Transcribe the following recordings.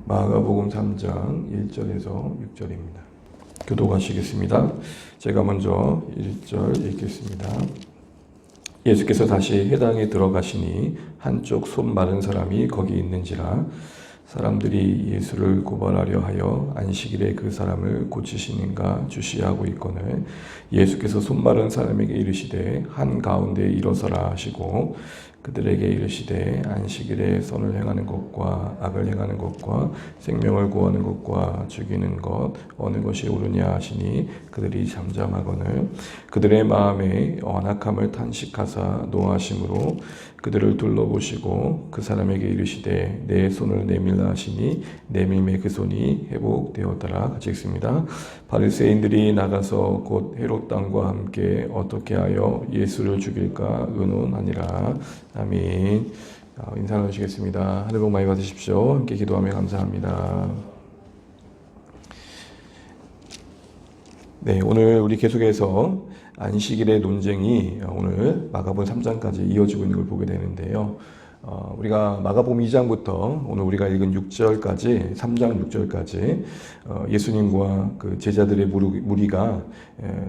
마가복음 3장 1절에서 6절입니다. 교독하시겠습니다. 제가 먼저 1절 읽겠습니다. 예수께서 다시 회당에 들어가시니 한쪽 손 마른 사람이 거기 있는지라 사람들이 예수를 고발하려 하여 안식일에 그 사람을 고치시는가 주시하고 있거늘 예수께서 손 마른 사람에게 이르시되 한가운데 일어서라 하시고 그들에게 이르시되 안식일에 선을 행하는 것과 악을 행하는 것과 생명을 구하는 것과 죽이는 것 어느 것이 옳으냐 하시니 그들이 잠잠하거늘 그들의 마음에 완악함을 탄식하사 노하심으로 그들을 둘러보시고 그 사람에게 이르시되 내 손을 내밀라 하시니 내밀매 그 손이 회복되었더라. 같이 읽습니다. 바리새인들이 나가서 곧 헤롯 왕과 함께 어떻게 하여 예수를 죽일까 의논하니라. 아멘. 인사 나누시겠습니다. 하늘 복 많이 받으십시오. 함께 기도하며 감사합니다. 네, 오늘 우리 계속해서 안식일의 논쟁이 오늘 마가복음 3장까지 이어지고 있는 걸 보게 되는데요. 우리가 마가복음 2장부터 오늘 우리가 읽은 6절까지 3장 6절까지 예수님과 그 제자들의 무리가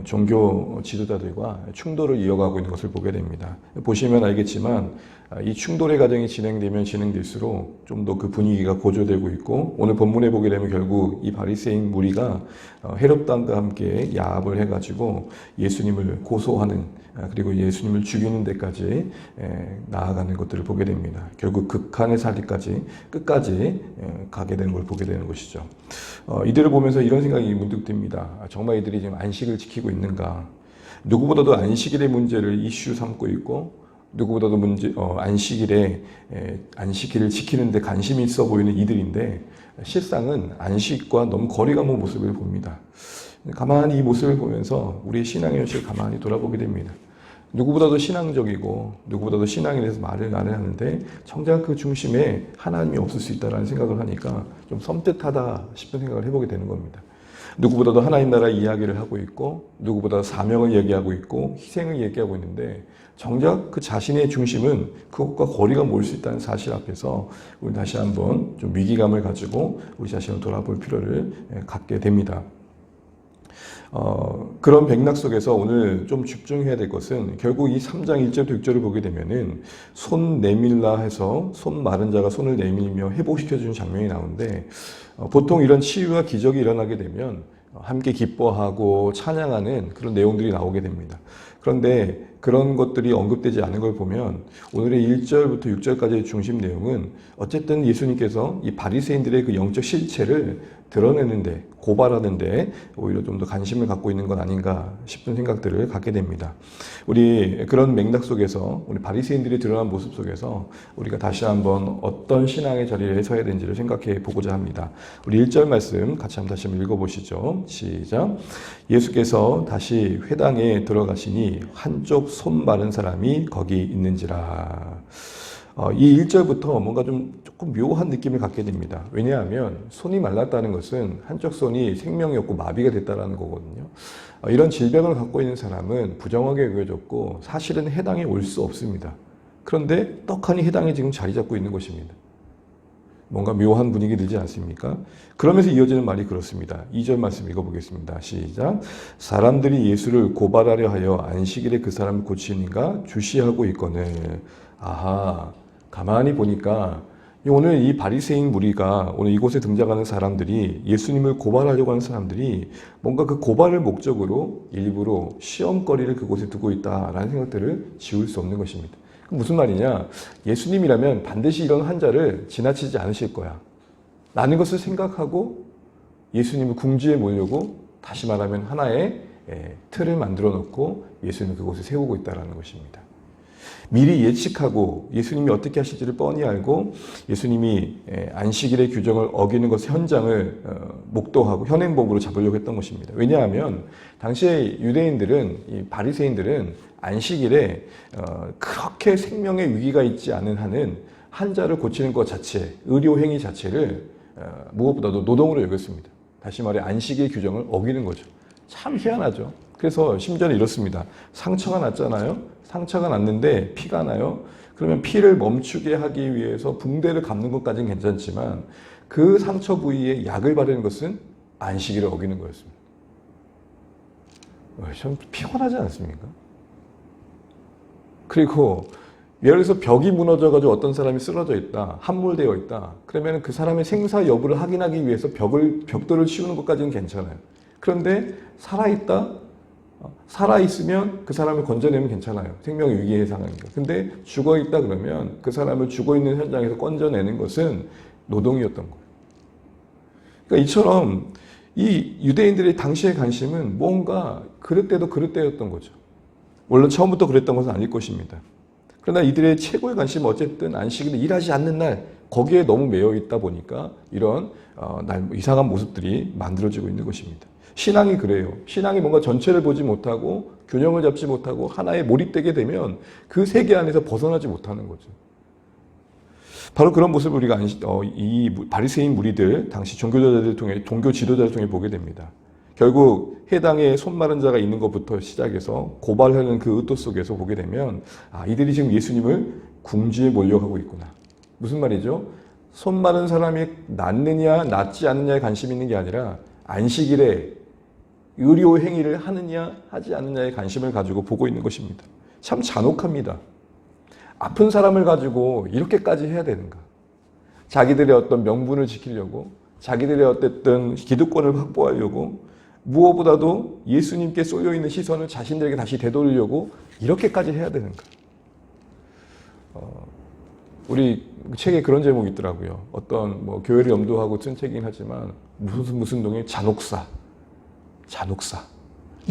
종교 지도자들과 충돌을 이어가고 있는 것을 보게 됩니다. 보시면 알겠지만 이 충돌의 과정이 진행되면 진행될수록 좀 더 그 분위기가 고조되고 있고 오늘 본문에 보게 되면 결국 이 바리새인 무리가 헤롯 왕과 함께 야합을 해가지고 예수님을 고소하는 그리고 예수님을 죽이는 데까지 나아가는 것들을 보게 됩니다. 결국 극한의 살리까지 끝까지 가게 되는 걸 보게 되는 것이죠. 이들을 보면서 이런 생각이 문득 듭니다. 정말 이들이 지금 안식을 지키고 있는가? 누구보다도 안식일의 문제를 이슈 삼고 있고 누구보다도 안식일을 지키는 데 관심이 있어 보이는 이들인데 실상은 안식과 너무 거리가 먼 모습을 봅니다. 가만히 이 모습을 보면서 우리의 신앙의 현실을 가만히 돌아보게 됩니다. 누구보다도 신앙적이고 누구보다도 신앙에 대해서 말을 하는데 정작 그 중심에 하나님이 없을 수 있다는 생각을 하니까 좀 섬뜩하다 싶은 생각을 해보게 되는 겁니다. 누구보다도 하나님 나라 이야기를 하고 있고 누구보다 사명을 얘기하고 있고 희생을 얘기하고 있는데 정작 그 자신의 중심은 그것과 거리가 멀 수 있다는 사실 앞에서 우리 다시 한번 좀 위기감을 가지고 우리 자신을 돌아볼 필요를 갖게 됩니다. 그런 맥락 속에서 오늘 좀 집중해야 될 것은 결국 이 3장 1절 6절을 보게 되면은 손 내밀라 해서 손 마른 자가 손을 내밀며 회복시켜주는 장면이 나오는데 보통 이런 치유와 기적이 일어나게 되면 함께 기뻐하고 찬양하는 그런 내용들이 나오게 됩니다. 그런데 그런 것들이 언급되지 않은 걸 보면 오늘의 1절부터 6절까지의 중심 내용은 어쨌든 예수님께서 이 바리새인들의 그 영적 실체를 드러내는데 고발하는데 오히려 좀 더 관심을 갖고 있는 건 아닌가 싶은 생각들을 갖게 됩니다. 우리 그런 맥락 속에서 우리 바리새인들이 드러난 모습 속에서 우리가 다시 한번 어떤 신앙의 자리에 서야 되는지를 생각해 보고자 합니다. 우리 1절 말씀 같이 다시 한번 읽어보시죠. 시작. 예수께서 다시 회당에 들어가시니 한쪽 손 마른 사람이 거기 있는지라. 이 1절부터 뭔가 조금 묘한 느낌을 갖게 됩니다. 왜냐하면 손이 말랐다는 것은 한쪽 손이 생명이 없고 마비가 됐다는 거거든요. 이런 질병을 갖고 있는 사람은 부정하게 여겨졌고 사실은 해당에 올 수 없습니다. 그런데 떡하니 해당에 지금 자리 잡고 있는 것입니다. 뭔가 묘한 분위기 들지 않습니까? 그러면서 이어지는 말이 그렇습니다. 2절 말씀 읽어보겠습니다. 시작. 사람들이 예수를 고발하려 하여 안식일에 그 사람을 고치는가 주시하고 있거늘. 아하, 가만히 보니까 오늘 이 바리새인 무리가 오늘 이곳에 등장하는 사람들이 예수님을 고발하려고 하는 사람들이 뭔가 그 고발을 목적으로 일부러 시험거리를 그곳에 두고 있다라는 생각들을 지울 수 없는 것입니다. 무슨 말이냐? 예수님이라면 반드시 이런 한자를 지나치지 않으실 거야 라는 것을 생각하고 예수님을 궁지에 모으려고 다시 말하면 하나의 틀을 만들어 놓고 예수님을 그곳에 세우고 있다는 것입니다. 미리 예측하고 예수님이 어떻게 하실지를 뻔히 알고 예수님이 안식일의 규정을 어기는 것 현장을 목도하고 현행범으로 잡으려고 했던 것입니다. 왜냐하면 당시에 유대인들은 이 바리새인들은 안식일에 그렇게 생명의 위기가 있지 않은 한은 환자를 고치는 것 자체, 의료 행위 자체를 무엇보다도 노동으로 여겼습니다. 다시 말해 안식의 규정을 어기는 거죠. 참 희한하죠. 그래서 심지어는 이렇습니다. 상처가 났잖아요. 상처가 났는데 피가 나요. 그러면 피를 멈추게 하기 위해서 붕대를 감는 것까지는 괜찮지만 그 상처 부위에 약을 바르는 것은 안식일을 어기는 거였습니다. 좀 피곤하지 않습니까? 그리고 예를 들어서 벽이 무너져가지고 어떤 사람이 쓰러져 있다, 함몰되어 있다. 그러면 그 사람의 생사 여부를 확인하기 위해서 벽돌을 치우는 것까지는 괜찮아요. 그런데 살아있다, 살아있으면 그 사람을 건져내면 괜찮아요. 생명 위기의 상황이니까. 근데 죽어있다 그러면 그 사람을 죽어있는 현장에서 건져내는 것은 노동이었던 거예요. 그러니까 이처럼 이 유대인들의 당시의 관심은 뭔가 그릇대도 그릇대였던 거죠. 물론 처음부터 그랬던 것은 아닐 것입니다. 그러나 이들의 최고의 관심은 어쨌든 안식일에 일하지 않는 날, 거기에 너무 매여 있다 보니까 이런 이상한 모습들이 만들어지고 있는 것입니다. 신앙이 그래요. 신앙이 뭔가 전체를 보지 못하고 균형을 잡지 못하고 하나에 몰입되게 되면 그 세계 안에서 벗어나지 못하는 거죠. 바로 그런 모습을 우리가 이 바리새인 무리들, 당시 종교 지도자를 통해 보게 됩니다. 결국 해당에 손 마른 자가 있는 것부터 시작해서 고발하는 그 의도 속에서 보게 되면 이들이 지금 예수님을 궁지에 몰려가고 있구나. 무슨 말이죠? 손 마른 사람이 낫느냐 낫지 않느냐에 관심이 있는 게 아니라 안식일에 의료 행위를 하느냐 하지 않느냐에 관심을 가지고 보고 있는 것입니다. 참 잔혹합니다. 아픈 사람을 가지고 이렇게까지 해야 되는가? 자기들의 어떤 명분을 지키려고, 자기들의 어쨌든 기득권을 확보하려고, 무엇보다도 예수님께 쏠려있는 시선을 자신들에게 다시 되돌리려고 이렇게까지 해야 되는가? 우리 책에 그런 제목이 있더라고요. 어떤 교회를 염두하고 쓴 책이긴 하지만 무슨 동의 잔혹사.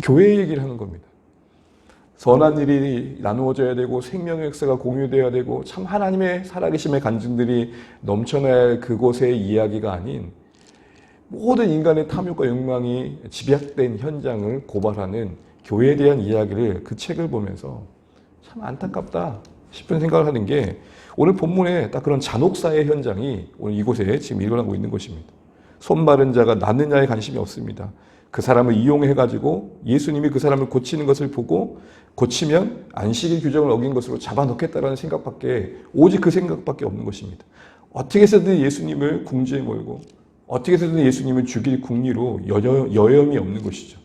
교회 얘기를 하는 겁니다. 선한 일이 나누어져야 되고 생명의 역사가 공유되어야 되고 참 하나님의 살아계심의 간증들이 넘쳐나야 할 그곳의 이야기가 아닌 모든 인간의 탐욕과 욕망이 집약된 현장을 고발하는 교회에 대한 이야기를 그 책을 보면서 참 안타깝다 싶은 생각을 하는 게 오늘 본문에 딱 그런 잔혹사의 현장이 오늘 이곳에 지금 일어나고 있는 것입니다. 손 마른 자가 낫느냐에 관심이 없습니다. 그 사람을 이용해가지고 예수님이 그 사람을 고치는 것을 보고 고치면 안식일 규정을 어긴 것으로 잡아넣겠다라는 생각밖에 오직 그 생각밖에 없는 것입니다. 어떻게 해서든 예수님을 궁지에 몰고 어떻게 해서든 예수님을 죽일 궁리로 여염이 없는 것이죠.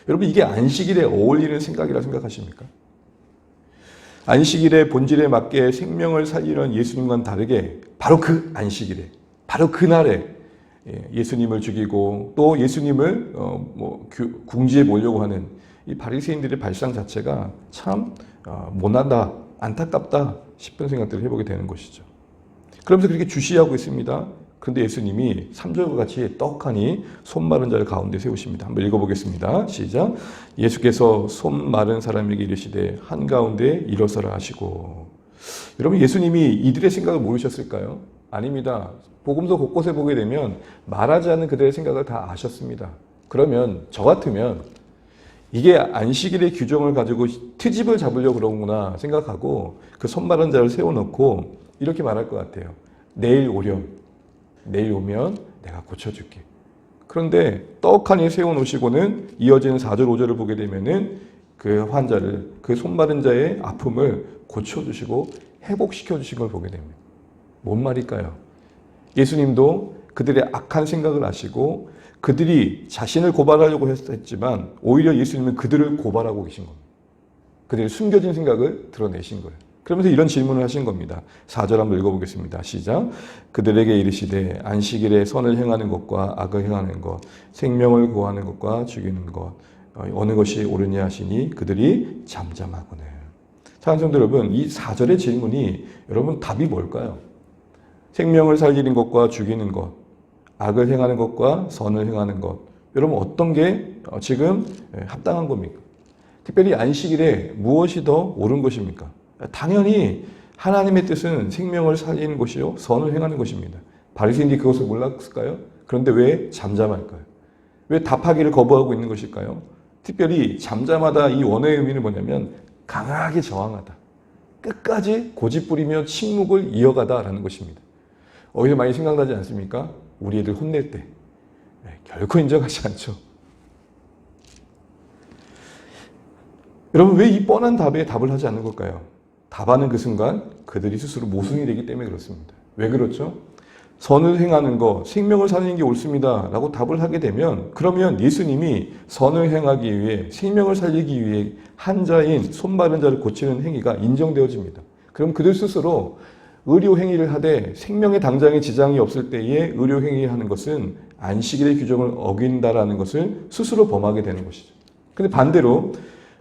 여러분 이게 안식일에 어울리는 생각이라 생각하십니까? 안식일의 본질에 맞게 생명을 살리는 예수님과는 다르게 바로 그 안식일에 바로 그날에 예수님을 죽이고 또 예수님을 궁지에 몰려고 하는 이 바리새인들의 발상 자체가 참 모난다, 안타깝다 싶은 생각들을 해보게 되는 것이죠. 그러면서 그렇게 주시하고 있습니다. 그런데 예수님이 3절과 같이 떡하니 손 마른 자를 가운데 세우십니다. 한번 읽어보겠습니다. 시작. 예수께서 손 마른 사람에게 이르시되 한가운데 일어서라 하시고. 여러분 예수님이 이들의 생각을 모르셨을까요? 아닙니다. 복음서 곳곳에 보게 되면 말하지 않는 그들의 생각을 다 아셨습니다. 그러면 저 같으면 이게 안식일의 규정을 가지고 트집을 잡으려고 그러는구나 생각하고 그 손 마른 자를 세워놓고 이렇게 말할 것 같아요. 내일 오면 내가 고쳐줄게. 그런데 떡하니 세워놓으시고는 이어지는 4절 5절을 보게 되면은 그 환자를 그 손 마른 자의 아픔을 고쳐주시고 회복시켜주신 걸 보게 됩니다. 뭔 말일까요? 예수님도 그들의 악한 생각을 아시고 그들이 자신을 고발하려고 했지만 오히려 예수님은 그들을 고발하고 계신 겁니다. 그들의 숨겨진 생각을 드러내신 거예요. 그러면서 이런 질문을 하신 겁니다. 4절 한번 읽어보겠습니다. 시작. 그들에게 이르시되 안식일에 선을 행하는 것과 악을 행하는 것, 생명을 구하는 것과 죽이는 것, 어느 것이 옳으냐 하시니 그들이 잠잠하거늘. 사랑하는 성도 여러분, 이 4절의 질문이 여러분 답이 뭘까요? 생명을 살리는 것과 죽이는 것, 악을 행하는 것과 선을 행하는 것. 여러분 어떤 게 지금 합당한 겁니까? 특별히 안식일에 무엇이 더 옳은 것입니까? 당연히 하나님의 뜻은 생명을 살리는 것이요 선을 행하는 것입니다. 바리새인들이 그것을 몰랐을까요? 그런데 왜 잠잠할까요? 왜 답하기를 거부하고 있는 것일까요? 특별히 잠잠하다 이 원어의 의미는 뭐냐면 강하게 저항하다. 끝까지 고집부리며 침묵을 이어가다라는 것입니다. 어디서 많이 생각나지 않습니까? 우리 애들 혼낼 때. 결코 인정하지 않죠. 여러분 왜 이 뻔한 답에 답을 하지 않는 걸까요? 답하는 그 순간 그들이 스스로 모순이 되기 때문에 그렇습니다. 왜 그렇죠? 선을 행하는 것, 생명을 살리는 게 옳습니다 라고 답을 하게 되면, 그러면 예수님이 선을 행하기 위해, 생명을 살리기 위해 한자인 손 마른 자를 고치는 행위가 인정되어집니다. 그럼 그들 스스로 의료 행위를 하되 생명의 당장에 지장이 없을 때에 의료 행위를 하는 것은 안식일의 규정을 어긴다라는 것을 스스로 범하게 되는 것이죠. 근데 반대로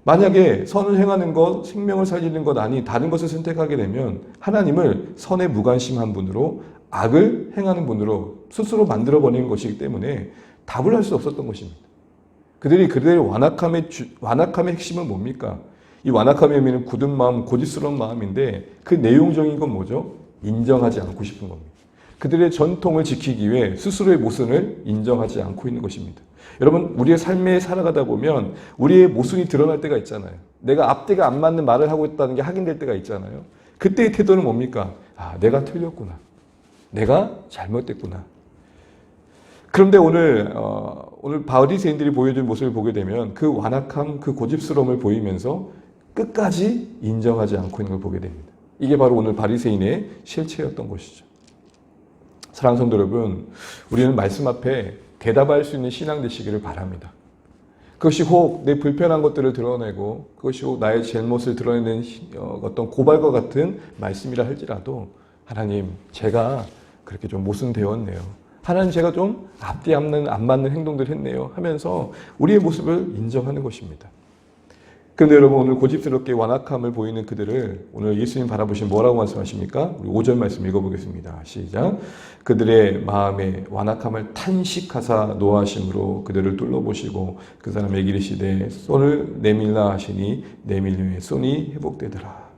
만약에 선을 행하는 것, 생명을 살리는 것 아니 다른 것을 선택하게 되면 하나님을 선에 무관심한 분으로, 악을 행하는 분으로 스스로 만들어버리는 것이기 때문에 답을 할 수 없었던 것입니다. 그들의 완악함의 핵심은 뭡니까? 이 완악함의 의미는 굳은 마음, 고집스러운 마음인데 그 내용적인 건 뭐죠? 인정하지 않고 싶은 겁니다. 그들의 전통을 지키기 위해 스스로의 모순을 인정하지 않고 있는 것입니다. 여러분, 우리의 삶에 살아가다 보면 우리의 모순이 드러날 때가 있잖아요. 내가 앞뒤가 안 맞는 말을 하고 있다는 게 확인될 때가 있잖아요. 그때의 태도는 뭡니까? 아, 내가 틀렸구나. 내가 잘못됐구나. 그런데 오늘 바리새인들이 보여준 모습을 보게 되면 그 완악함, 그 고집스러움을 보이면서 끝까지 인정하지 않고 있는 걸 보게 됩니다. 이게 바로 오늘 바리새인의 실체였던 것이죠. 사랑하는 성도 여러분, 우리는 말씀 앞에 대답할 수 있는 신앙 되시기를 바랍니다. 그것이 혹 내 불편한 것들을 드러내고 그것이 혹 나의 잘못을 드러내는 어떤 고발과 같은 말씀이라 할지라도, 하나님, 제가 그렇게 좀 모순되었네요. 하나님, 제가 좀 앞뒤 안 맞는 행동들을 했네요 하면서 우리의 모습을 인정하는 것입니다. 그런데 여러분, 오늘 고집스럽게 완악함을 보이는 그들을 오늘 예수님 바라보시면 뭐라고 말씀하십니까? 우리 5절 말씀 읽어보겠습니다. 시작. 그들의 마음에 완악함을 탄식하사 노하심으로 그들을 뚫어보시고 그 사람에게 이르시되 손을 내밀라 하시니 내밀림에 손이 회복되더라.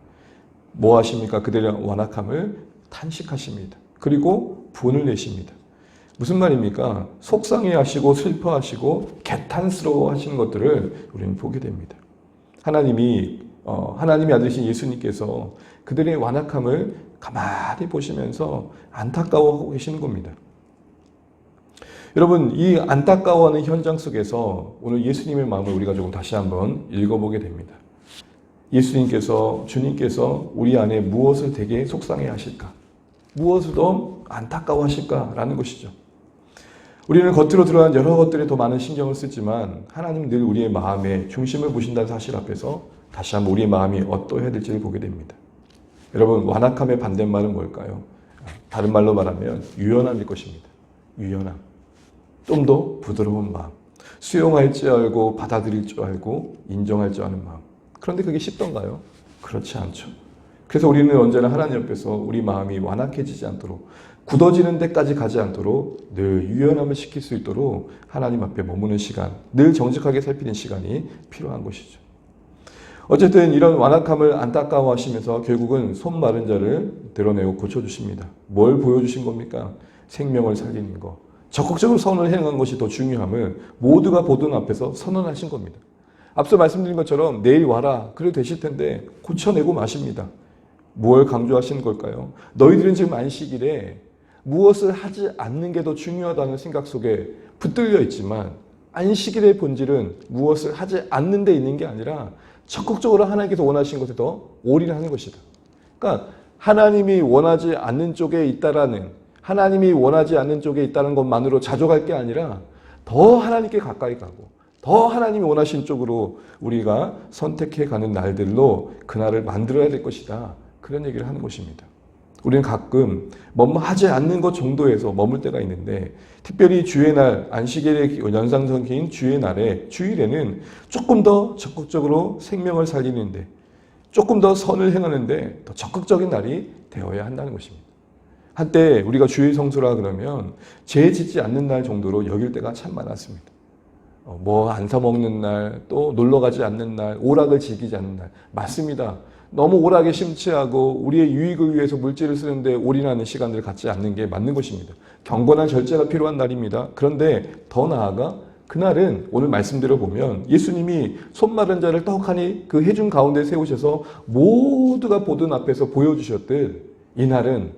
뭐 하십니까? 그들의 완악함을 탄식하십니다. 그리고 분을 내십니다. 무슨 말입니까? 속상해하시고 슬퍼하시고 개탄스러워 하시는 것들을 우리는 보게 됩니다. 하나님이 아들이신 예수님께서 그들의 완악함을 가만히 보시면서 안타까워하고 계시는 겁니다. 여러분, 이 안타까워하는 현장 속에서 오늘 예수님의 마음을 우리가 조금 다시 한번 읽어보게 됩니다. 주님께서 우리 안에 무엇을 되게 속상해 하실까? 무엇을 더 안타까워하실까라는 것이죠. 우리는 겉으로 드러난 여러 것들에 더 많은 신경을 쓰지만 하나님은 늘 우리의 마음의 중심을 보신다는 사실 앞에서 다시 한번 우리의 마음이 어떠해야 될지를 보게 됩니다. 여러분, 완악함의 반대말은 뭘까요? 다른 말로 말하면 유연함일 것입니다. 유연함. 좀 더 부드러운 마음. 수용할 줄 알고 받아들일 줄 알고 인정할 줄 아는 마음. 그런데 그게 쉽던가요? 그렇지 않죠. 그래서 우리는 언제나 하나님 옆에서 우리 마음이 완악해지지 않도록, 굳어지는 데까지 가지 않도록 늘 유연함을 시킬 수 있도록 하나님 앞에 머무는 시간, 늘 정직하게 살피는 시간이 필요한 것이죠. 어쨌든 이런 완악함을 안타까워하시면서 결국은 손 마른 자를 드러내고 고쳐주십니다. 뭘 보여주신 겁니까? 생명을 살리는 것. 적극적으로 선을 행한 것이 더 중요함을 모두가 보던 앞에서 선언하신 겁니다. 앞서 말씀드린 것처럼 내일 와라 그래도 되실 텐데 고쳐내고 마십니다. 뭘 강조하시는 걸까요? 너희들은 지금 안식일에 무엇을 하지 않는 게 더 중요하다는 생각 속에 붙들려 있지만 안식일의 본질은 무엇을 하지 않는 데 있는 게 아니라 적극적으로 하나님께서 원하시는 것에 더 올인하는 것이다. 그러니까 하나님이 원하지 않는 쪽에 있다는 것만으로 자족할 게 아니라 더 하나님께 가까이 가고 더 하나님이 원하시는 쪽으로 우리가 선택해 가는 날들로 그날을 만들어야 될 것이다. 그런 얘기를 하는 것입니다. 우리는 가끔 하지 않는 것 정도에서 머물 때가 있는데, 특별히 주의 날, 안식일의 연상선기인 주일에는 조금 더 적극적으로 생명을 살리는데, 조금 더 선을 행하는데 더 적극적인 날이 되어야 한다는 것입니다. 한때 우리가 주일 성수라 그러면 죄 짓지 않는 날 정도로 여길 때가 참 많았습니다. 안 사먹는 날, 또 놀러 가지 않는 날, 오락을 즐기지 않는 날. 맞습니다. 너무 오락에 심취하고 우리의 유익을 위해서 물질을 쓰는데 올인하는 시간들을 갖지 않는 게 맞는 것입니다. 경건한 절제가 필요한 날입니다. 그런데 더 나아가 그날은 오늘 말씀대로 보면 예수님이 손 마른 자를 떡하니 그 회중 가운데 세우셔서 모두가 보던 앞에서 보여주셨듯, 이날은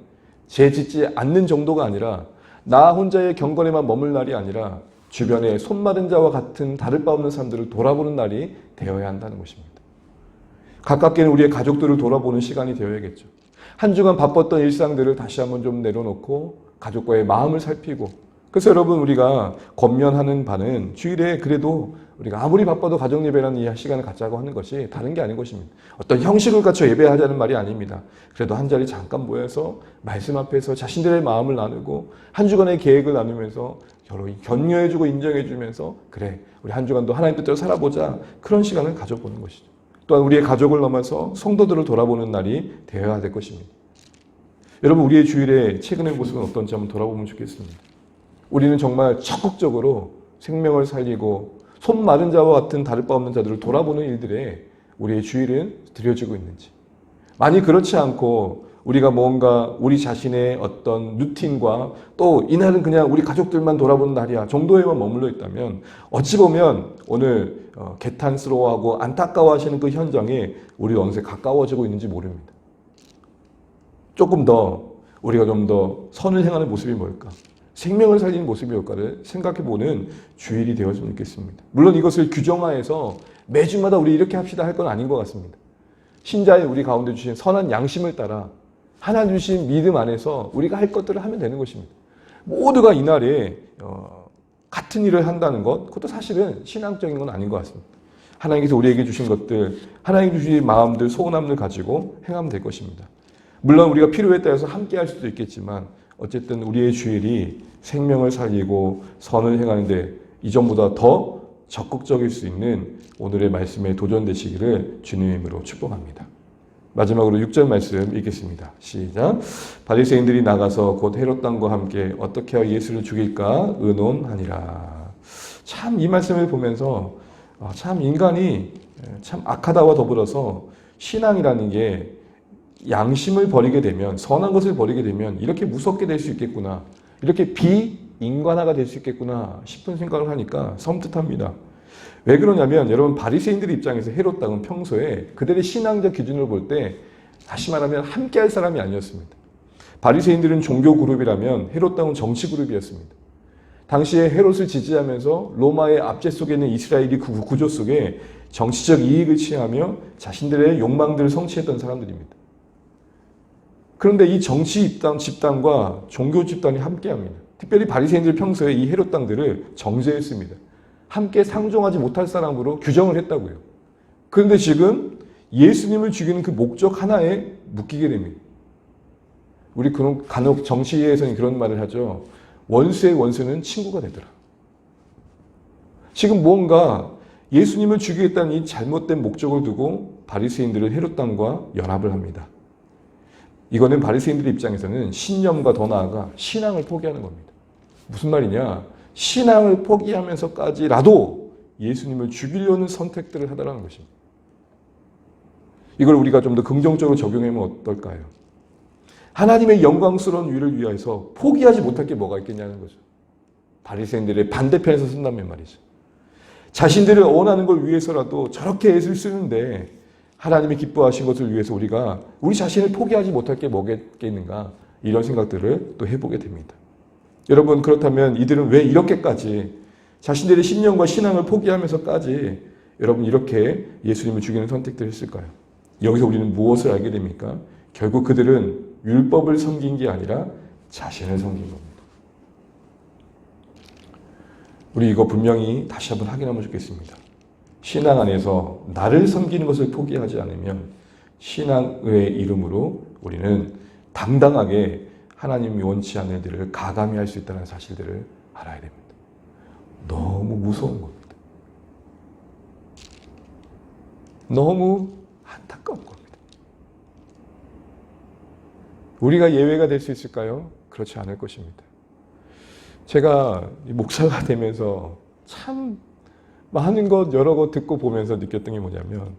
죄 짓지 않는 정도가 아니라 나 혼자의 경건에만 머물 날이 아니라 주변에 손 마른 자와 같은 다를 바 없는 사람들을 돌아보는 날이 되어야 한다는 것입니다. 가깝게는 우리의 가족들을 돌아보는 시간이 되어야겠죠. 한 주간 바빴던 일상들을 다시 한번 좀 내려놓고 가족과의 마음을 살피고. 그래서 여러분, 우리가 권면하는 바는 주일에 그래도 우리가 아무리 바빠도 가족 예배라는 이 시간을 갖자고 하는 것이 다른 게 아닌 것입니다. 어떤 형식을 갖춰 예배하자는 말이 아닙니다. 그래도 한 자리 잠깐 모여서 말씀 앞에서 자신들의 마음을 나누고 한 주간의 계획을 나누면서 서로 격려해주고 인정해주면서 그래, 우리 한 주간도 하나님 뜻대로 살아보자. 그런 시간을 가져보는 것이죠. 또한 우리의 가족을 넘어서 성도들을 돌아보는 날이 되어야 될 것입니다. 여러분, 우리의 주일의 최근의 모습은 어떤지 한번 돌아보면 좋겠습니다. 우리는 정말 적극적으로 생명을 살리고 손 마른 자와 같은 다를 바 없는 자들을 돌아보는 일들에 우리의 주일은 들여지고 있는지. 만약 그렇지 않고 우리가 뭔가 우리 자신의 어떤 루틴과 또 이날은 그냥 우리 가족들만 돌아보는 날이야 정도에만 머물러 있다면 어찌 보면 오늘 개탄스러워하고 안타까워하시는 그 현장에 우리가 어느새 가까워지고 있는지 모릅니다. 조금 더 우리가 좀 더 선을 행하는 모습이 뭘까? 생명을 살리는 모습이 뭘까를 생각해보는 주일이 되었으면 좋겠습니다. 물론 이것을 규정화해서 매주마다 우리 이렇게 합시다 할 건 아닌 것 같습니다. 신자의 우리 가운데 주신 선한 양심을 따라 하나님 주신 믿음 안에서 우리가 할 것들을 하면 되는 것입니다. 모두가 이날에 같은 일을 한다는 것, 그것도 사실은 신앙적인 건 아닌 것 같습니다. 하나님께서 우리에게 주신 것들, 하나님 주신 마음들, 소원함을 가지고 행하면 될 것입니다. 물론 우리가 필요에 따라서 함께 할 수도 있겠지만 어쨌든 우리의 주일이 생명을 살리고 선을 행하는데 이전보다 더 적극적일 수 있는 오늘의 말씀에 도전되시기를 주님의 이름으로 축복합니다. 마지막으로 6절 말씀 읽겠습니다. 시작. 바리새인들이 나가서 곧 헤롯 왕과 함께 어떻게 하여 예수를 죽일까 의논하니라. 참 이 말씀을 보면서 참 인간이 참 악하다와 더불어서 신앙이라는 게 양심을 버리게 되면, 선한 것을 버리게 되면 이렇게 무섭게 될 수 있겠구나, 이렇게 비인간화가 될 수 있겠구나 싶은 생각을 하니까 섬뜩합니다. 왜 그러냐면 여러분, 바리새인들의 입장에서 헤롯 왕은 평소에 그들의 신앙적 기준으로 볼 때 다시 말하면 함께할 사람이 아니었습니다. 바리새인들은 종교 그룹이라면 헤롯 왕은 정치 그룹이었습니다. 당시에 헤롯을 지지하면서 로마의 압제 속에 있는 이스라엘이 그 구조 속에 정치적 이익을 취하며 자신들의 욕망들을 성취했던 사람들입니다. 그런데 이 정치 집단과 종교 집단이 함께합니다. 특별히 바리새인들 평소에 이 헤롯 왕들을 정죄했습니다. 함께 상종하지 못할 사람으로 규정을 했다고요. 그런데 지금 예수님을 죽이는 그 목적 하나에 묶이게 됩니다. 우리 간혹 정치에서는 그런 말을 하죠. 원수의 원수는 친구가 되더라. 지금 뭔가 예수님을 죽이겠다는 이 잘못된 목적을 두고 바리새인들은 헤롯 왕과 연합을 합니다. 이거는 바리새인들의 입장에서는 신념과 더 나아가 신앙을 포기하는 겁니다. 무슨 말이냐? 신앙을 포기하면서까지라도 예수님을 죽이려는 선택들을 하더라는 것입니다. 이걸 우리가 좀 더 긍정적으로 적용하면 어떨까요? 하나님의 영광스러운 위를 위해서 포기하지 못할 게 뭐가 있겠냐는 거죠. 바리새인들의 반대편에서 쓴다면 말이죠. 자신들을 원하는 걸 위해서라도 저렇게 애를 쓰는데 하나님이 기뻐하신 것을 위해서 우리가 우리 자신을 포기하지 못할 게 뭐겠는가, 이런 생각들을 또 해보게 됩니다. 여러분, 그렇다면 이들은 왜 이렇게까지 자신들의 신념과 신앙을 포기하면서까지 여러분 이렇게 예수님을 죽이는 선택들을 했을까요? 여기서 우리는 무엇을 알게 됩니까? 결국 그들은 율법을 섬긴 게 아니라 자신을 섬긴 겁니다. 우리 이거 분명히 다시 한번 확인하면 좋겠습니다. 신앙 안에서 나를 섬기는 것을 포기하지 않으면 신앙의 이름으로 우리는 당당하게 하나님이 원치 않는 일들을 가감히 할 수 있다는 사실들을 알아야 됩니다. 너무 무서운 겁니다. 너무 안타까운 겁니다. 우리가 예외가 될 수 있을까요? 그렇지 않을 것입니다. 제가 목사가 되면서 참 많은 것, 여러 것 듣고 보면서 느꼈던 게 뭐냐면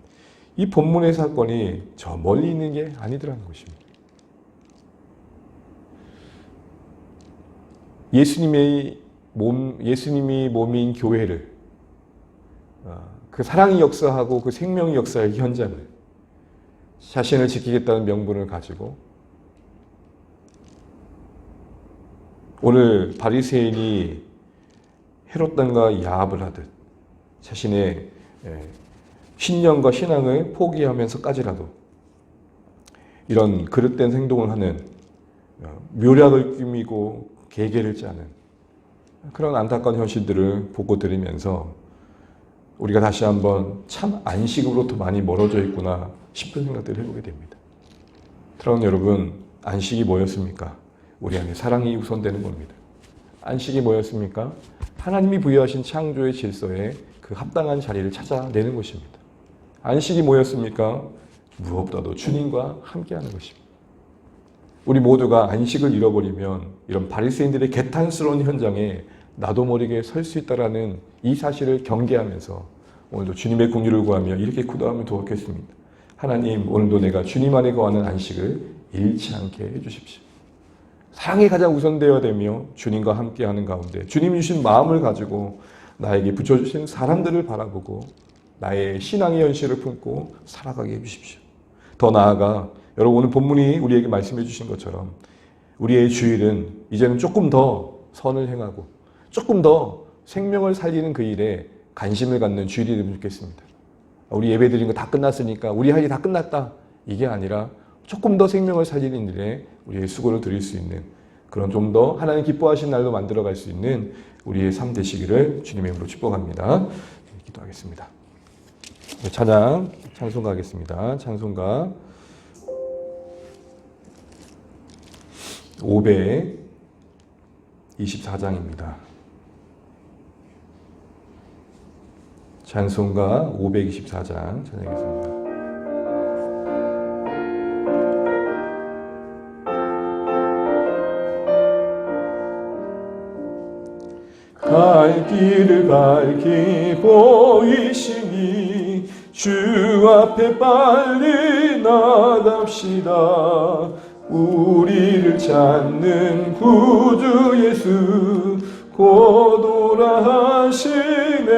이 본문의 사건이 저 멀리 있는 게 아니더라는 것입니다. 예수님이 몸인 교회를, 그 사랑이 역사하고 그 생명이 역사할 현장을 자신을 지키겠다는 명분을 가지고 오늘 바리새인이 헤롯 왕과 야합을 하듯 자신의 신념과 신앙을 포기하면서까지라도 이런 그릇된 행동을 하는, 묘략을 꾸미고 계계를 짜는 그런 안타까운 현실들을 보고 들으면서 우리가 다시 한번 참 안식으로부터 많이 멀어져 있구나 싶은 생각들을 해보게 됩니다. 사랑하는 여러분, 안식이 뭐였습니까? 우리 안에 사랑이 우선되는 겁니다. 안식이 뭐였습니까? 하나님이 부여하신 창조의 질서에 그 합당한 자리를 찾아내는 것입니다. 안식이 뭐였습니까? 무엇보다도 주님과 함께하는 것입니다. 우리 모두가 안식을 잃어버리면 이런 바리새인들의 개탄스러운 현장에 나도 모르게 설 수 있다라는 이 사실을 경계하면서 오늘도 주님의 긍휼을 구하며 이렇게 기도하면 좋겠습니다. 하나님, 오늘도 내가 주님 안에 거하는 안식을 잃지 않게 해주십시오. 사랑이 가장 우선되어야 되며 주님과 함께하는 가운데 주님 주신 마음을 가지고 나에게 붙여주신 사람들을 바라보고 나의 신앙의 현실을 품고 살아가게 해주십시오. 더 나아가 여러분, 오늘 본문이 우리에게 말씀해 주신 것처럼 우리의 주일은 이제는 조금 더 선을 행하고 조금 더 생명을 살리는 그 일에 관심을 갖는 주일이 되면 좋겠습니다. 우리 예배 드린 거 다 끝났으니까 우리 할 일 다 끝났다, 이게 아니라 조금 더 생명을 살리는 일에 우리의 수고를 드릴 수 있는 그런 좀 더 하나님 기뻐하신 날로 만들어갈 수 있는 우리의 삶 되시기를 주님의 이름으로 축복합니다. 기도하겠습니다. 찬송가 하겠습니다. 찬송가 524장입니다. 찬송가 524장 찬양하겠습니다. 갈 길을 밝히 보이시니 주 앞에 빨리 나갑시다. 우리를 찾는 구주 예수 곧 오라 하시네.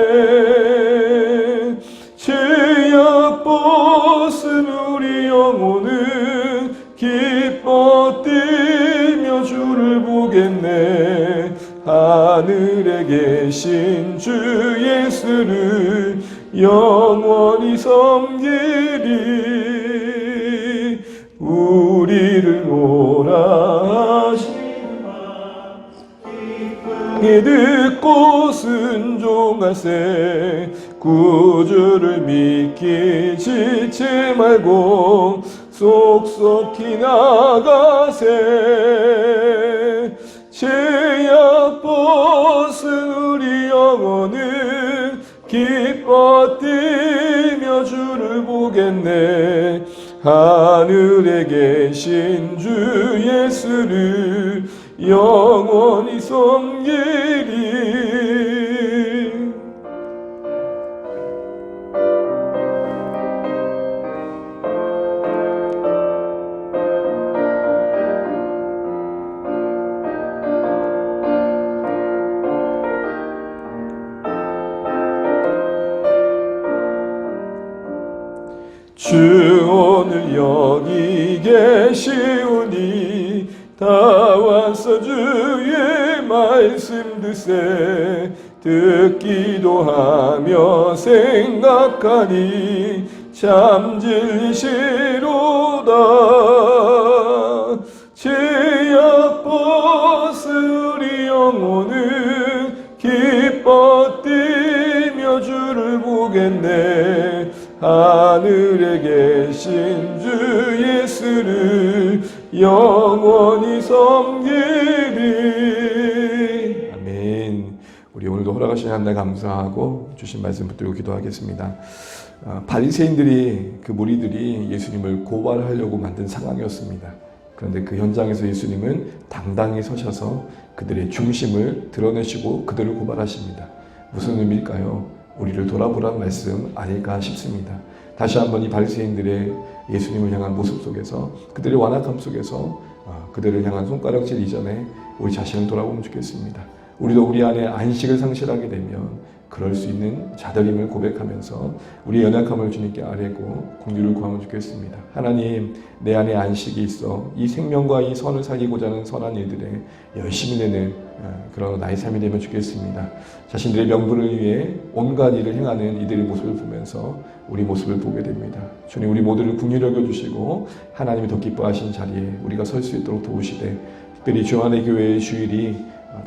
죄악 벗은 우리 영혼은 기뻐 뛰며 주를 보겠네. 하늘에 계신 주 예수를 영원히 섬기리. 우리를 오라 하시나 기쁘게 듣고 순종하세. 구주를 믿기 지치 말고 속속히 나가세. 죄악 벗은 우리 영혼은 기뻐 뛰며 주를 보겠네. 하늘에 계신 주 예수를 영원히 섬기리. 주 오늘 여기 계시오니 다 와서 주의 말씀 듣세. 듣기도 하며 생각하니 참 진리시로다. 죄악 벗은 우리 영혼은 기뻐 뛰며 주를 보겠네. 하늘에 계신 주 예수를 영원히 섬기리. 아멘. 우리 오늘도 허락하신 한 날 감사하고 주신 말씀 붙들고 기도하겠습니다. 바리새인들이, 그 무리들이 예수님을 고발하려고 만든 상황이었습니다. 그런데 그 현장에서 예수님은 당당히 서셔서 그들의 중심을 드러내시고 그들을 고발하십니다. 무슨 의미일까요? 우리를 돌아보라는 말씀 아닐까 싶습니다. 다시 한번 이 바리새인들의 예수님을 향한 모습 속에서, 그들의 완악함 속에서 그들을 향한 손가락질 이전에 우리 자신을 돌아보면 좋겠습니다. 우리도 우리 안에 안식을 상실하게 되면 그럴 수 있는 자들임을 고백하면서 우리의 연약함을 주님께 아뢰고 긍휼을 구하면 좋겠습니다. 하나님, 내 안에 안식이 있어 이 생명과 이 선을 살리고자 하는 선한 일들에 열심히 내는 그런 나의 삶이 되면 좋겠습니다. 자신들의 명분을 위해 온갖 일을 행하는 이들의 모습을 보면서 우리 모습을 보게 됩니다. 주님, 우리 모두를 긍휼히 여겨주시고 하나님이 더 기뻐하신 자리에 우리가 설 수 있도록 도우시되 특별히 주안의 교회의 주일이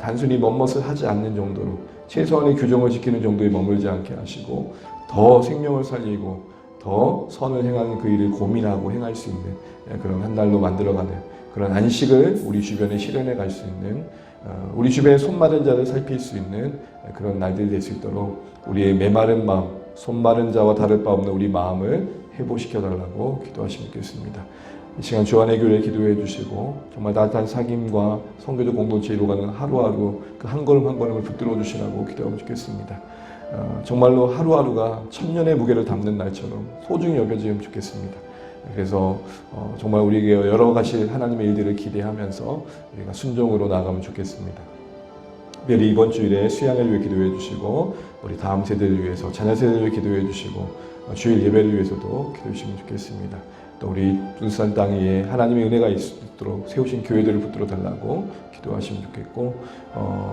단순히 멋멋을 하지 않는 정도로 최소한의 규정을 지키는 정도에 머물지 않게 하시고 더 생명을 살리고 더 선을 행하는 그 일을 고민하고 행할 수 있는 그런 한 달로 만들어가는 그런 안식을 우리 주변에 실현해 갈 수 있는 우리 주변에 손 마른 자를 살필 수 있는 그런 날들이 될 수 있도록 우리의 메마른 마음, 손 마른 자와 다를 바 없는 우리 마음을 회복시켜 달라고 기도하시면 좋겠습니다. 이 시간 주안의 교회를 기도해 주시고 정말 따뜻한 사귐과 성교적 공동체 이루어가는 하루하루 그 한 걸음 한 걸음을 붙들어 주시라고 기도하면 좋겠습니다. 정말로 하루하루가 천년의 무게를 담는 날처럼 소중히 여겨지면 좋겠습니다. 그래서 정말 우리에게 여러 가지 하나님의 일들을 기대하면서 우리가 순종으로 나아가면 좋겠습니다. 특별히 이번 주일에 수양을 위해 기도해 주시고 우리 다음 세대를 위해서 자녀 세대를 위해 기도해 주시고 주일 예배를 위해서도 기도해 주시면 좋겠습니다. 또 우리 울산 땅에 하나님의 은혜가 있도록 세우신 교회들을 붙들어 달라고 기도하시면 좋겠고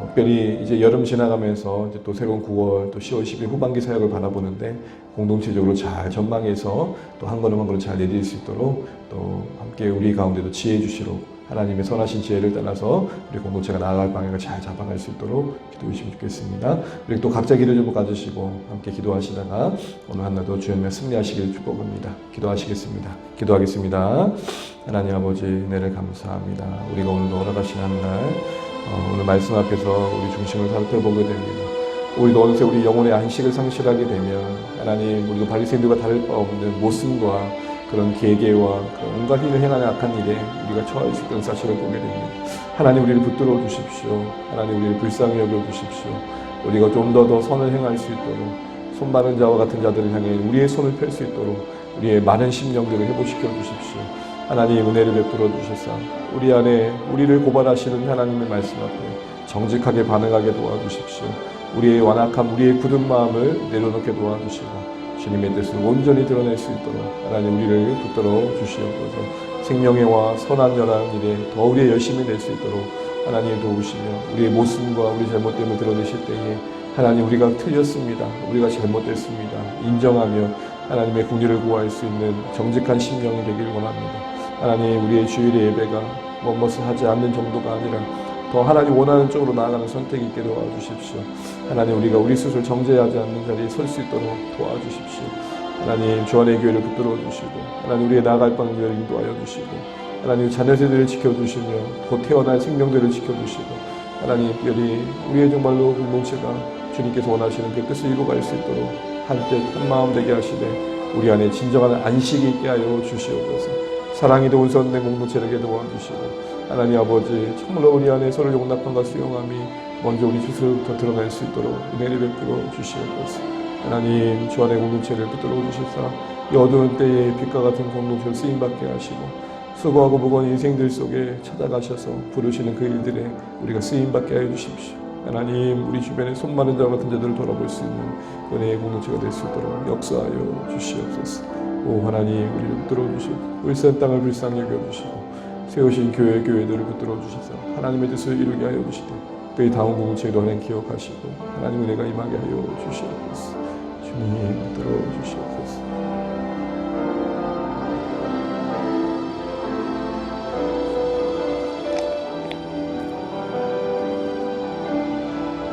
특별히 이제 여름 지나가면서 이제 또 새로운 9월 또 10월 10일 후반기 사역을 바라보는데 공동체적으로 잘 전망해서 또 한 걸음 한 걸음 잘 내릴 수 있도록 또 함께 우리 가운데도 지혜 주시도록 하나님의 선하신 지혜를 따라서 우리 공동체가 나아갈 방향을 잘 잡아갈 수 있도록 기도해 주시면 좋겠습니다. 그리고 또 각자 기도 좀 가지시고 함께 기도하시다가 오늘 하나도 주님의 승리하시길 축복합니다. 기도하시겠습니다. 기도하겠습니다. 하나님 아버지 은혜를 감사합니다. 우리가 오늘도 허락하신 한날 오늘 말씀 앞에서 우리 중심을 살펴보게 됩니다. 우리도 어느새 우리 영혼의 안식을 상실하게 되면 하나님 우리도 바리새인들과 다를 바 없는 모순과 그런 계계와 온갖 힘을 행하는 악한 일에 우리가 처할 수 있다는 사실을 보게 됩니다. 하나님 우리를 붙들어 주십시오. 하나님 우리를 불쌍히 여겨 주십시오. 우리가 좀 더 선을 행할 수 있도록 손 마른 자와 같은 자들을 향해 우리의 손을 펼 수 있도록 우리의 많은 심령들을 회복시켜 주십시오. 하나님 은혜를 베풀어 주셔서 우리 안에 우리를 고발하시는 하나님의 말씀 앞에 정직하게 반응하게 도와주십시오. 우리의 완악함, 우리의 굳은 마음을 내려놓게 도와주시고 주님의 뜻을 온전히 드러낼 수 있도록 하나님 우리를 붙들어 주시옵소서. 생명의와 선한 연한 일에 더 우리의 열심히 낼 수 있도록 하나님 도우시며 우리의 모순과 우리 잘못됨을 드러내실 때에 하나님 우리가 틀렸습니다. 우리가 잘못됐습니다. 인정하며 하나님의 공의를 구할 수 있는 정직한 심령이 되길 원합니다. 하나님 우리의 주일의 예배가 멋멋을 하지 않는 정도가 아니라 더 하나님 원하는 쪽으로 나아가는 선택이 있게 도와주십시오. 하나님 우리가 우리 스스로 정죄하지 않는 자리에 설 수 있도록 도와주십시오. 하나님 주안의 교회를 붙들어 주시고 하나님 우리의 나아갈 방향을 인도하여 주시고 하나님 자녀 세대를 지켜주시며 곧 태어날 생명들을 지켜주시고 하나님 특별히 우리의 정말로 공동체가 주님께서 원하시는 그 뜻을 이루어갈 수 있도록 한뜻 한마음 되게 하시되 우리 안에 진정한 안식이 있게 하여 주시옵소서. 사랑이 더운 선된 공동체에게 도와주시고 하나님 아버지 정말로 우리 안에 서로 용납함과 수용함이 먼저 우리 스스로부터 드러날 수 있도록 은혜를 베풀어 주시옵소서. 하나님 주 안의 공동체를 붙들어 주시사 이 어두운 때에 빛과 같은 공동체를 쓰임받게 하시고 수고하고 무거운 인생들 속에 찾아가셔서 부르시는 그 일들에 우리가 쓰임받게 하여 주십시오. 하나님 우리 주변에 손 마른 자와 같은 자들을 돌아볼 수 있는 은혜의 공동체가 될 수 있도록 역사하여 주시옵소서. 오 하나님 우리를 붙들어 주시고 울산 땅을 불쌍히 여겨주시고 세우신 교회들을 붙들어 주셔서 하나님의 뜻을 이루게 하여 주시되 그 다음 공동체도 하나님 기억하시고 하나님 은혜가 임하게 하여 주시옵소서. 주님